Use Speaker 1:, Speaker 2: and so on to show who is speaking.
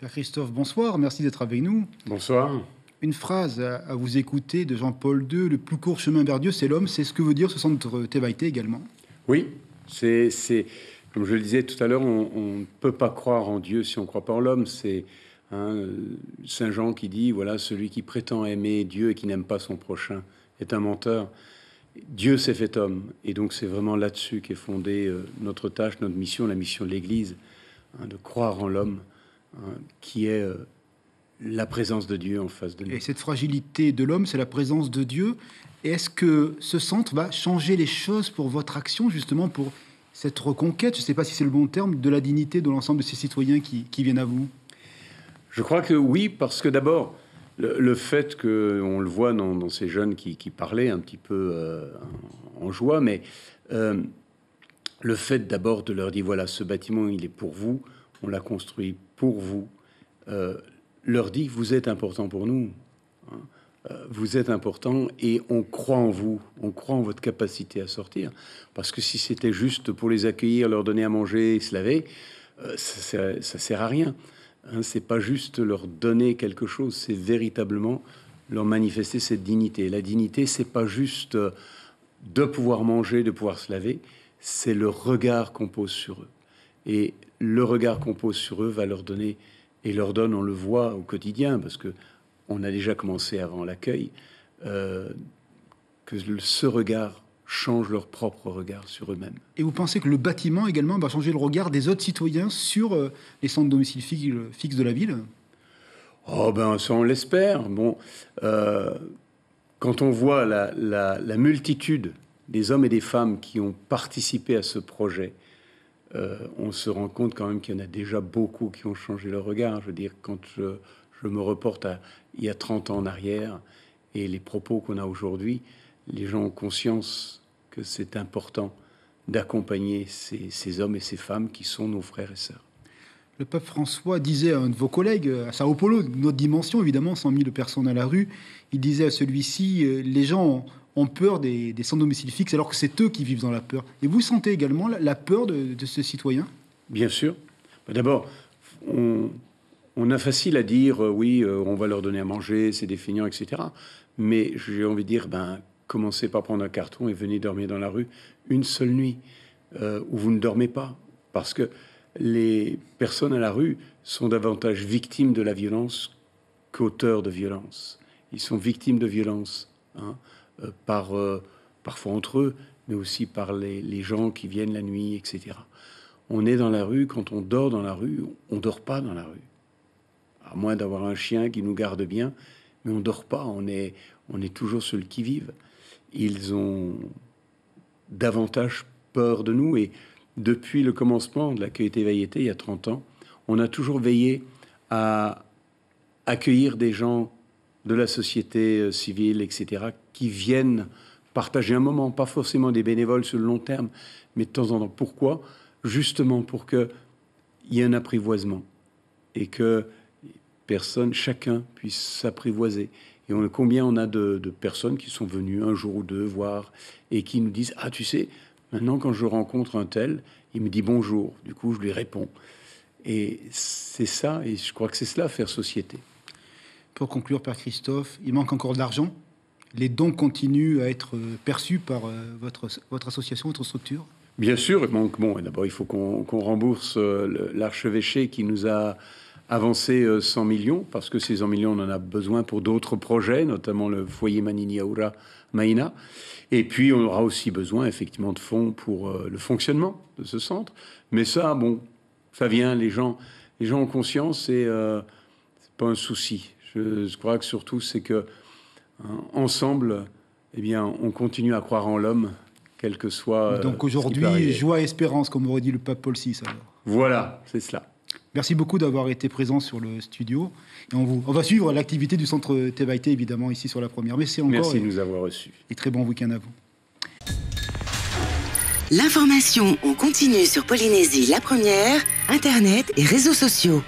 Speaker 1: Père Christophe, bonsoir, merci d'être avec nous.
Speaker 2: Bonsoir.
Speaker 1: Une phrase à vous écouter de Jean-Paul II, le plus court chemin vers Dieu, c'est l'homme, c'est ce que veut dire ce centre Tebaïté également.
Speaker 2: Oui, c'est comme je le disais tout à l'heure, on ne peut pas croire en Dieu si on ne croit pas en l'homme. C'est Saint Jean qui dit, voilà, celui qui prétend aimer Dieu et qui n'aime pas son prochain est un menteur. Dieu s'est fait homme, et donc c'est vraiment là-dessus qu'est fondée notre tâche, notre mission, la mission de l'Église, de croire en l'homme, qui est la présence de Dieu en face de nous.
Speaker 1: Et cette fragilité de l'homme, c'est la présence de Dieu. Et est-ce que ce centre va changer les choses pour votre action, justement, pour cette reconquête, je ne sais pas si c'est le bon terme, de la dignité de l'ensemble de ces citoyens qui viennent à vous?
Speaker 2: Je crois que oui, parce que d'abord, le fait qu'on le voit dans ces jeunes qui parlaient un petit peu en joie, mais le fait d'abord de leur dire, voilà, ce bâtiment, il est pour vous, on l'a construit pour vous, leur dit, vous êtes important pour nous, hein. Vous êtes important et on croit en vous, on croit en votre capacité à sortir. Parce que si c'était juste pour les accueillir, leur donner à manger et se laver, ça sert à rien. Hein, c'est pas juste leur donner quelque chose, c'est véritablement leur manifester cette dignité. La dignité, c'est pas juste de pouvoir manger, de pouvoir se laver, c'est le regard qu'on pose sur eux. Et le regard qu'on pose sur eux va leur donner, et leur donne, on le voit au quotidien, parce que on a déjà commencé avant l'accueil, que ce regard change leur propre regard sur eux-mêmes.
Speaker 1: Et vous pensez que le bâtiment également va changer le regard des autres citoyens sur les centres domicile fixes de la ville?
Speaker 2: Oh ben, ça on l'espère. Bon, quand on voit la multitude des hommes et des femmes qui ont participé à ce projet, on se rend compte quand même qu'il y en a déjà beaucoup qui ont changé leur regard. Je veux dire, quand je me reporte à il y a 30 ans en arrière et les propos qu'on a aujourd'hui, les gens ont conscience que c'est important d'accompagner ces hommes et ces femmes qui sont nos frères et sœurs.
Speaker 1: Le pape François disait à un de vos collègues, à Sao Paulo, notre dimension évidemment, 100 000 personnes à la rue, il disait à celui-ci, les gens ont peur des sans domicile fixe alors que c'est eux qui vivent dans la peur. Et vous sentez également la peur de ce citoyen?
Speaker 2: Bien sûr. D'abord, on a facile à dire, oui, on va leur donner à manger, c'est des feignants, etc. Mais j'ai envie de dire, commencez par prendre un carton et venez dormir dans la rue une seule nuit où vous ne dormez pas. Parce que les personnes à la rue sont davantage victimes de la violence qu'auteurs de violence. Ils sont victimes de violence, parfois entre eux, mais aussi par les gens qui viennent la nuit, etc. On est dans la rue, quand on dort dans la rue, on ne dort pas dans la rue. À moins d'avoir un chien qui nous garde bien, mais on ne dort pas, on est toujours sur le qui-vive. Ils ont davantage peur de nous, et depuis le commencement de l'accueil Tebaïté, il y a 30 ans, on a toujours veillé à accueillir des gens de la société civile, etc., qui viennent partager un moment, pas forcément des bénévoles sur le long terme, mais de temps en temps. Pourquoi? Justement pour qu'il y ait un apprivoisement et que chacun puisse s'apprivoiser. Et combien on a de personnes qui sont venues un jour ou deux voir et qui nous disent « Ah, tu sais, maintenant quand je rencontre un tel, il me dit bonjour. Du coup, je lui réponds. » Et c'est ça, et je crois que c'est cela, faire société.
Speaker 1: Pour conclure, Père Christophe, il manque encore de l'argent. Les dons continuent à être perçus par votre association, votre structure? Bien
Speaker 2: sûr, il manque. Bon, d'abord, il faut qu'on rembourse l'archevêché qui nous a avancé 100 millions, parce que ces 100 millions, on en a besoin pour d'autres projets, notamment le foyer Manini Aura Maïna. Et puis, on aura aussi besoin, effectivement, de fonds pour le fonctionnement de ce centre. Mais ça, bon, ça vient, les gens ont conscience et c'est pas un souci. Je crois que surtout, c'est que ensemble, eh bien, on continue à croire en l'homme, quel que soit.
Speaker 1: Donc aujourd'hui, joie et espérance, comme aurait dit le pape Paul VI. Alors.
Speaker 2: Voilà, c'est cela.
Speaker 1: Merci beaucoup d'avoir été présent sur le studio. Et on va suivre l'activité du centre Tebaïté, évidemment, ici sur la première. Merci encore.
Speaker 2: Merci de nous avoir reçus.
Speaker 1: Et très bon week-end à vous.
Speaker 3: L'information en continu sur Polynésie la première, Internet et réseaux sociaux.